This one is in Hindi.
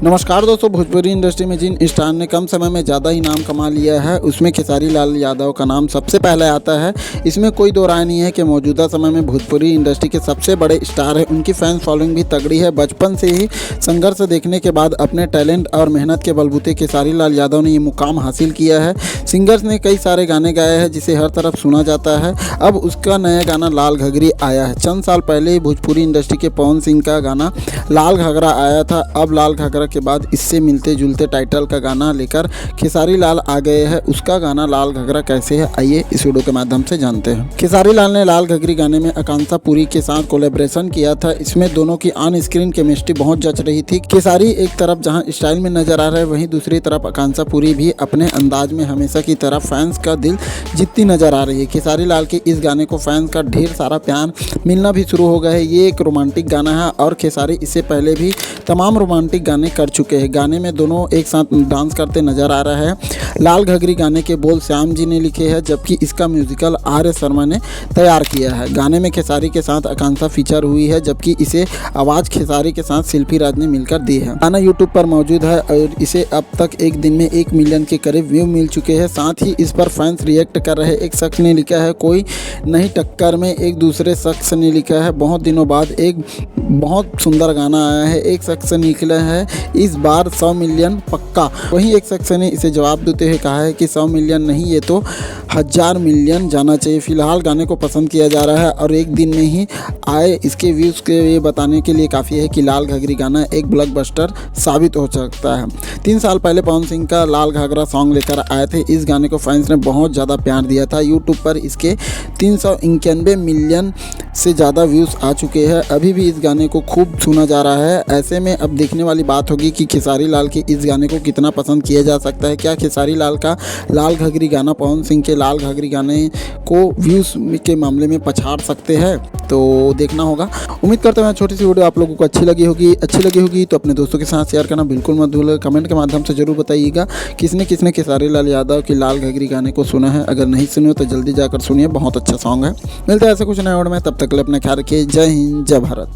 नमस्कार दोस्तों, भोजपुरी इंडस्ट्री में जिन स्टार ने कम समय में ज़्यादा ही नाम कमा लिया है उसमें खेसारी लाल यादव का नाम सबसे पहले आता है। इसमें कोई दो राय नहीं है कि मौजूदा समय में भोजपुरी इंडस्ट्री के सबसे बड़े स्टार है। उनकी फैंस फॉलोइंग भी तगड़ी है। बचपन से ही संघर्ष देखने के बाद अपने टैलेंट और मेहनत के बलबूते खेसारी लाल यादव ने ये मुकाम हासिल किया है। सिंगर्स ने कई सारे गाने गाए हैं जिसे हर तरफ सुना जाता है। अब उसका नया गाना लाल घघरी आया है। चंद साल पहले ही भोजपुरी इंडस्ट्री के पवन सिंह का गाना लाल घघरा आया था। अब लाल घघरा के बाद इससे मिलते जुलते टाइटल का गाना लेकर खेसारी लाल आ गए हैं। उसका गाना लाल घघरा कैसे है, आइए इस वीडियो के माध्यम से जानते हैं। खेसारी लाल ने लाल घघरी गाने में आकांक्षा पुरी के साथ कोलैबोरेशन किया था। इसमें दोनों की ऑन स्क्रीन केमिस्ट्री बहुत जच रही थी। खेसारी एक तरफ जहां स्टाइल में नजर आ रहा है, वहीं दूसरी तरफ आकांक्षा पुरी भी अपने अंदाज में हमेशा की तरह फैंस का दिल जीतती नजर आ रही है। खेसारी लाल के इस गाने को फैंस का ढेर सारा प्यार मिलना भी शुरू हो गया है। ये एक रोमांटिक गाना है और खेसारी इससे पहले भी तमाम रोमांटिक गाने कर चुके हैं। गाने में दोनों एक साथ डांस करते नजर आ रहा है। लाल घघरी गाने के बोल श्याम जी ने लिखे हैं, जबकि इसका म्यूजिकल आर शर्मा ने तैयार किया है। गाने में खेसारी के साथ आकांक्षा फीचर हुई है, जबकि इसे आवाज़ खेसारी के साथ शिल्पी राज ने मिलकर दी है। गाना यूट्यूब पर मौजूद है और इसे अब तक एक दिन में 1 मिलियन के करीब व्यू मिल चुके हैं। साथ ही इस पर फैंस रिएक्ट कर रहे हैं। एक शख्स ने लिखा है, कोई नहीं टक्कर में। एक दूसरे शख्स ने लिखा है, बहुत दिनों बाद एक बहुत सुंदर गाना आया है। एक शख्स ने लिखा है, इस बार 100 मिलियन पक्का। वहीं एक शख्स ने इसे जवाब देते हुए कहा है कि 100 मिलियन नहीं, ये तो 1000 मिलियन जाना चाहिए। फिलहाल गाने को पसंद किया जा रहा है और एक दिन में ही आए इसके व्यूज़ के ये बताने के लिए काफ़ी है कि लाल घघरी गाना एक ब्लॉकबस्टर साबित हो सकता है। 3 साल पहले पवन सिंह का लाल घघरा सॉन्ग लेकर आए थे। इस गाने को फैंस ने बहुत ज़्यादा प्यार दिया था। यूट्यूब पर इसके 391 मिलियन से ज़्यादा व्यूज़ आ चुके हैं। अभी भी इस गाने को खूब सुना जा रहा है। ऐसे में अब देखने वाली बात होगी कि खेसारी लाल के इस गाने को कितना पसंद किया जा सकता है। क्या खेसारी लाल का लाल घघरी गाना पवन सिंह के लाल घघरी गाने को व्यूज़ के मामले में पछाड़ सकते हैं, तो देखना होगा। उम्मीद करता हूँ छोटी सी वीडियो आप लोगों को अच्छी लगी होगी तो अपने दोस्तों के साथ शेयर करना बिल्कुल मत भूलिए। कमेंट के माध्यम से जरूर बताइएगा किसने किसने खेसारी लाल यादव की लाल घघरी गाने को सुना है। अगर नहीं सुने तो जल्दी जाकर सुनिए, बहुत अच्छा सॉन्ग है। मिलते हैं ऐसे कुछ नए वीडियो में, तब तक के लिए अपना ख्याल रखिए। जय हिंद, जय भारत।